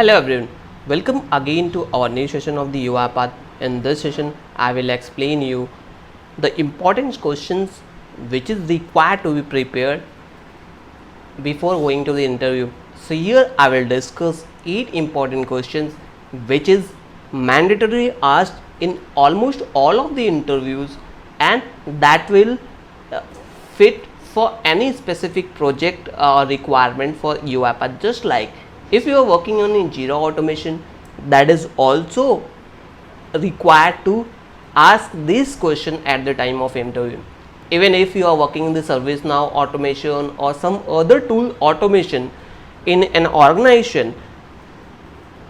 Hello everyone, welcome again to our new session of the UiPath. In this session, I will explain you the important questions which is required to be prepared before going to the interview. So here I will discuss 8 important questions which is mandatory asked in almost all of the interviews, and that will uh, fit for any specific project requirement for UiPath. Just like if you are working on in Jira automation, that is also required to ask this question at the time of interview. Even if you are working in the ServiceNow automation or some other tool automation in an organization,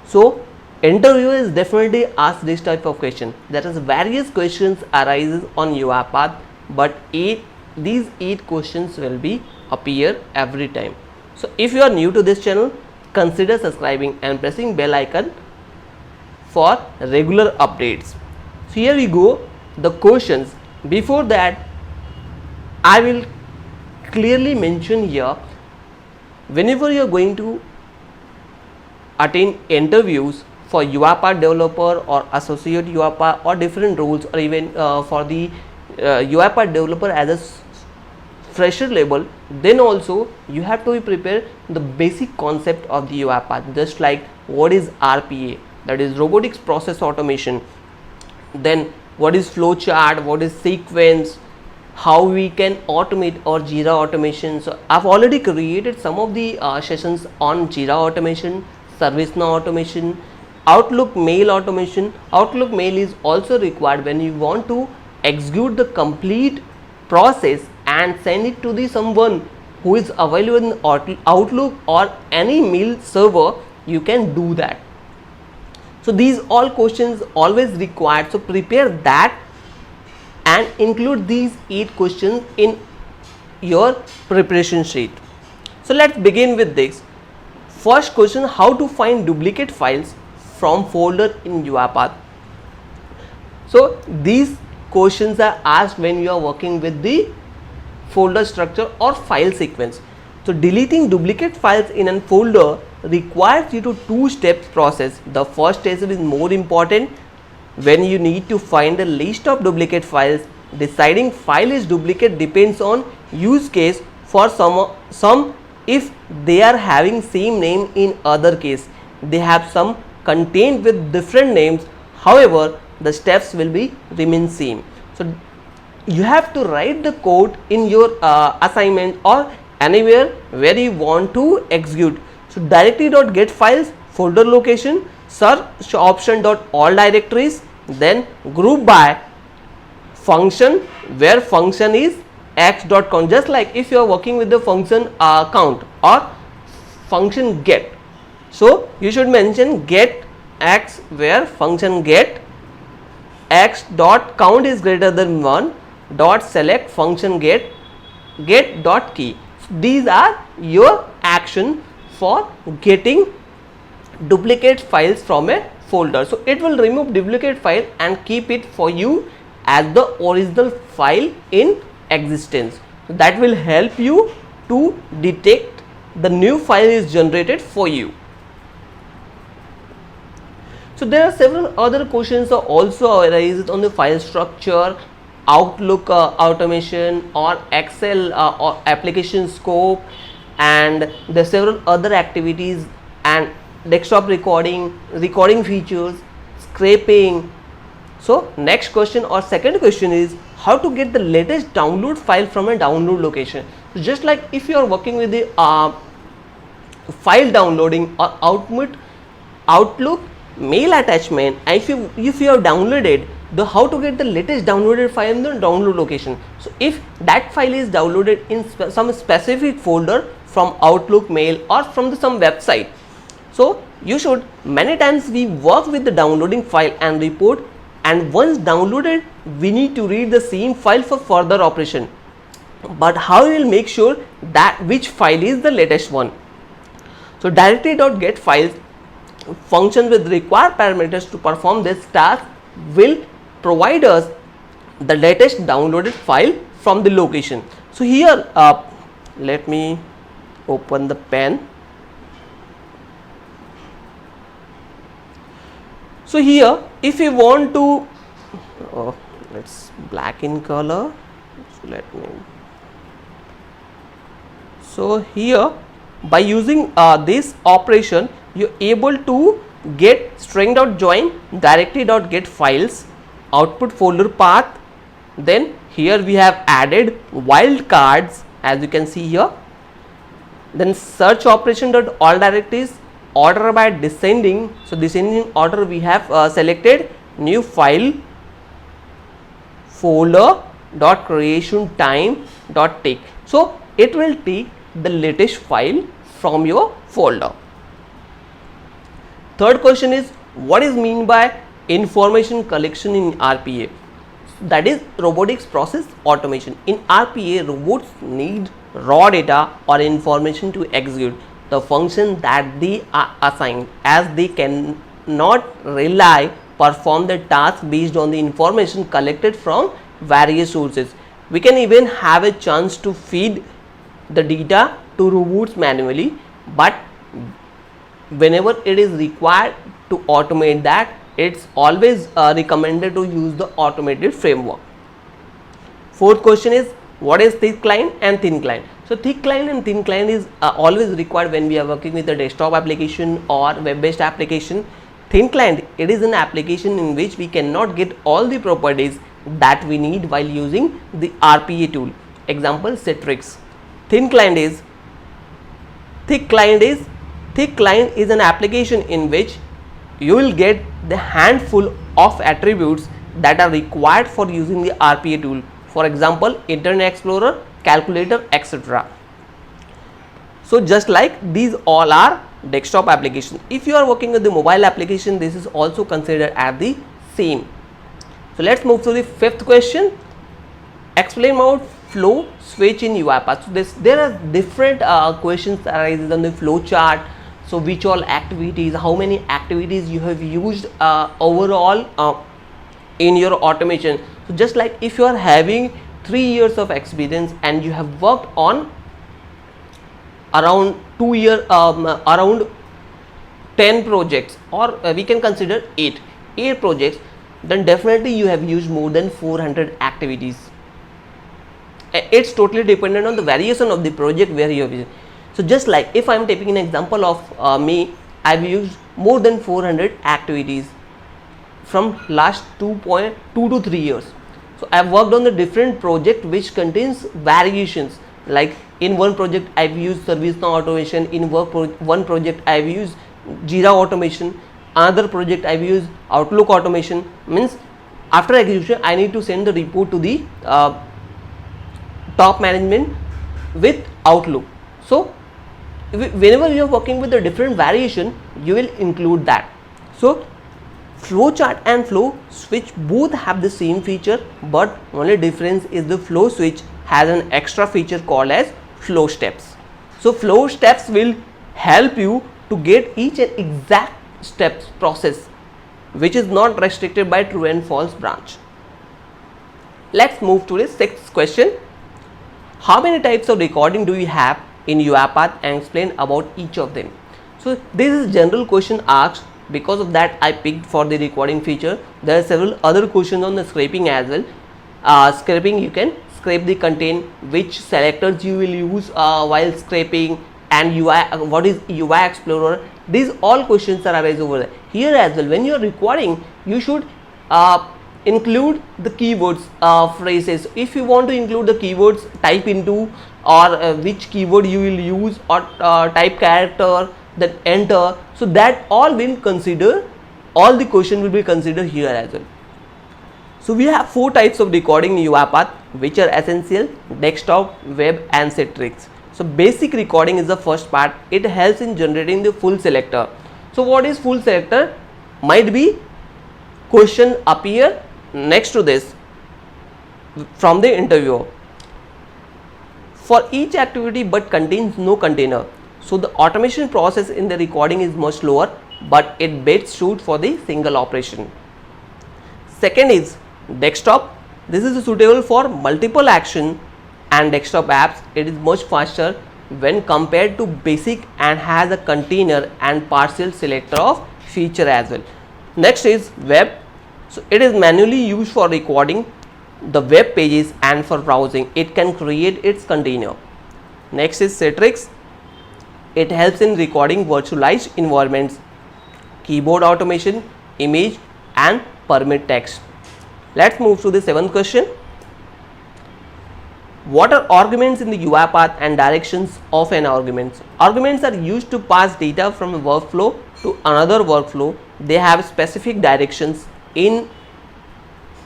so interviewers definitely ask this type of question. There is various questions arises on UiPath, but these 8 questions will be appear every time. So if you are new to this channel, consider subscribing and pressing bell icon for regular updates. So here we go, the questions. Before that, I will clearly mention here, whenever you are going to attend interviews for UiPath developer or associate UiPath or different roles, or even for the UiPath developer as a fresher level, then also you have to be prepared the basic concept of the UiPath, just like what is RPA, that is robotics process automation, then what is flowchart, what is sequence, how we can automate our Jira automation. So I've already created some of the sessions on Jira automation, ServiceNow automation, Outlook mail automation. Outlook mail is also required when you want to execute the complete process and send it to the someone who is available in Outlook or any mail server. You can do that. So these all questions always required, so prepare that and include these 8 questions in your preparation sheet. So let's begin with this. First question, how to find duplicate files from folder in UiPath. So these questions are asked when you are working with the folder structure or file sequence. So deleting duplicate files in a folder requires you to 2-step process. The first step is more important. When you need to find a list of duplicate files, deciding file is duplicate depends on use case. For some if they are having same name, in other case they have some contained with different names, however the steps will be remain same. So you have to write the code in your assignment or anywhere where you want to execute. So directory.get files, folder location, search option dot all directories, then group by function where function is x.count. Just like if you are working with the function count or function get, so you should mention get x where function get x dot count is greater than 1 dot select function get dot key. So these are your action for getting duplicate files from a folder. So it will remove duplicate file and keep it for you as the original file in existence. So that will help you to detect the new file is generated for you. So there are several other questions also arise on the file structure, Outlook automation or Excel or application scope, and there are several other activities and desktop recording features, scraping. So next question or second question is how to get the latest download file from a download location. So just like if you are working with the file downloading or Outlook mail attachment, if you have downloaded the how to get the latest downloaded file in the download location. So if that file is downloaded in some specific folder from Outlook mail or from some website, so you should, many times we work with the downloading file and report, and once downloaded we need to read the same file for further operation. But how we will make sure that which file is the latest one? So directory.get files function with required parameters to perform this task will provide us the latest downloaded file from the location. So here let me open the pen. So here if you want to it's black in color, so let me, so here by using this operation you're able to get string dot join, directory dot get files, output folder path, then here we have added wildcards as you can see here, then search operation dot all directories, order by descending, so descending order we have selected new file folder dot creation time dot take, so it will take the latest file from your folder. Third question is, what is mean by information collection in RPA? That is robotics process automation. In RPA, robots need raw data or information to execute the function that they are assigned, as they cannot perform the task based on the information collected from various sources. We can even have a chance to feed the data to robots manually, but whenever it is required to automate that, it's always recommended to use the automated framework. Fourth question is, what is thick client and thin client? So thick client and thin client is always required when we are working with a desktop application or web-based application. Thin client, it is an application in which we cannot get all the properties that we need while using the RPA tool. Example, Citrix. Thick client is an application in which you will get the handful of attributes that are required for using the RPA tool. For example, Internet Explorer, calculator, etc. So just like these all are desktop application. If you are working with the mobile application, this is also considered as the same. So let's move to the fifth question. Explain about flow switch in UiPath. So there are different questions arises on the flow chart. So which all activities, how many activities you have used overall in your automation. So just like if you are having 3 years of experience and you have worked on around 2 years, around 10 projects, or we can consider 8 projects, then definitely you have used more than 400 activities. It's totally dependent on the variation of the project where you have used. So just like if I am taking an example of me, I have used more than 400 activities from last 2 to 3 years. So I have worked on the different project which contains variations, like in one project I have used ServiceNow automation, in one project I have used Jira automation, another project I have used Outlook automation. Means after execution I need to send the report to the top management with Outlook. So whenever you are working with a different variation, you will include that. So flowchart and flow switch both have the same feature, but only difference is the flow switch has an extra feature called as flow steps. So flow steps will help you to get each and exact steps process which is not restricted by true and false branch. Let's move to the sixth question. How many types of recording do you have in UiPath, and explain about each of them? So this is general question asked, because of that I picked for the recording feature. There are several other questions on the scraping as well. Scraping, you can scrape the content, which selectors you will use while scraping, and what is UI Explorer. These all questions are arise over there. Here as well, when you are recording, you should include the keywords, phrases. If you want to include the keywords, type into, or which keyword you will use, or type character, then enter. So that all will consider, all the question will be considered here as well. So we have 4 types of recording in UiPath, which are essential, desktop, web, and Citrix. So basic recording is the first part. It helps in generating the full selector. So what is full selector? Might be question appear next to this from the interviewer for each activity, but contains no container. So the automation process in the recording is much slower, but it best suit for the single operation. Second is desktop. This is suitable for multiple action and desktop apps. It is much faster when compared to basic and has a container and partial selector of feature as well. Next is web. So it is manually used for recording the web pages and for browsing. It can create its container. Next is Citrix. It helps in recording virtualized environments, keyboard automation, image and permit text. Let's move to the 7th question. What are arguments in the UiPath and directions of an argument? Arguments are used to pass data from a workflow to another workflow. They have specific directions: in,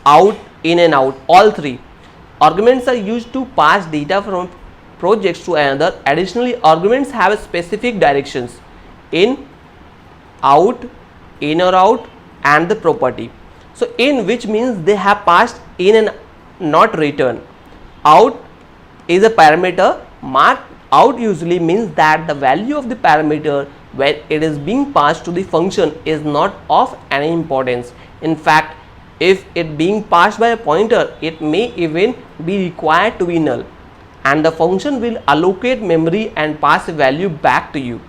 out, in and out, all three. Arguments are used to pass data from projects to another. Additionally, arguments have specific directions: in, out, in or out and the property. So in, which means they have passed in and not return. Out is a parameter. Marked out usually means that the value of the parameter when it is being passed to the function is not of any importance. In fact, if it being passed by a pointer, it may even be required to be null, and the function will allocate memory and pass a value back to you.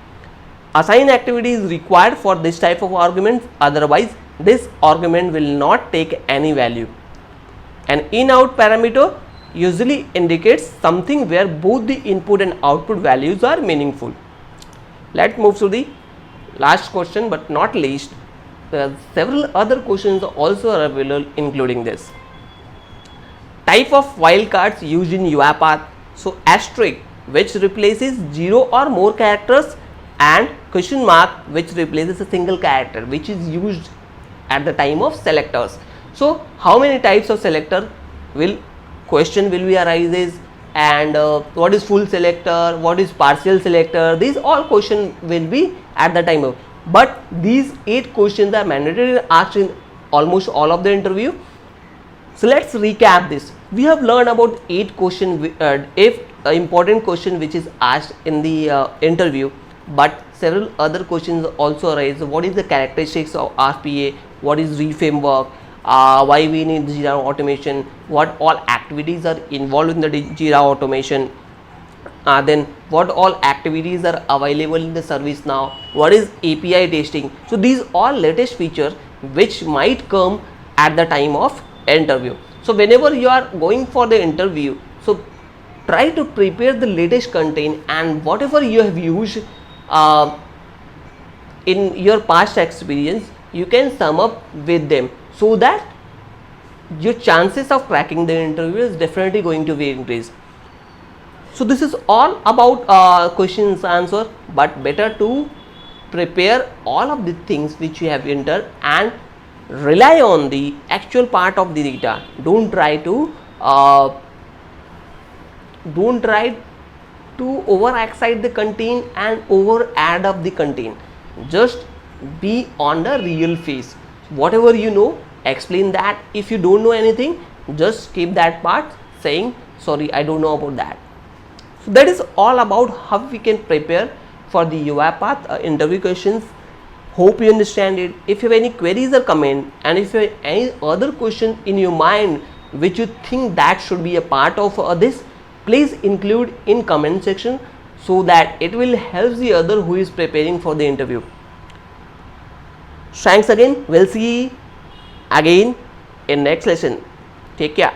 Assign activity is required for this type of arguments, otherwise this argument will not take any value. An in-out parameter usually indicates something where both the input and output values are meaningful. Let's move to the last question, but not least. Several other questions also are available, including this. Type of wildcards used in UiPath. So asterisk, which replaces 0 or more characters, and question mark, which replaces a single character, which is used at the time of selectors. So how many types of selector will question will be arises, and what is full selector, what is partial selector, these all questions will be at the time of. But these 8 questions are mandatory asked in almost all of the interview. So let's recap this. We have learned about 8 questions, if important question which is asked in the interview, but several other questions also arise. What is the characteristics of RPA, what is reframework, why we need Jira automation, what all activities are involved in the Jira automation, then what all activities are available in the ServiceNow, what is API testing. So these all latest features which might come at the time of interview. So whenever you are going for the interview, so try to prepare the latest content, and whatever you have used in your past experience, you can sum up with them, so that your chances of cracking the interview is definitely going to be increased. So this is all about questions answer, but better to prepare all of the things which you have entered and rely on the actual part of the data. Don't try to over excite the content and over add up the content. Just be on the real face. Whatever you know, explain that. If you don't know anything, just keep that part saying sorry, I don't know about that. So that is all about how we can prepare for the UiPath interview questions. Hope you understand it. If you have any queries or comment, and if you have any other question in your mind which you think that should be a part of this, please include in comment section, so that it will help the other who is preparing for the interview. Thanks again. We'll see again in next lesson. Take care.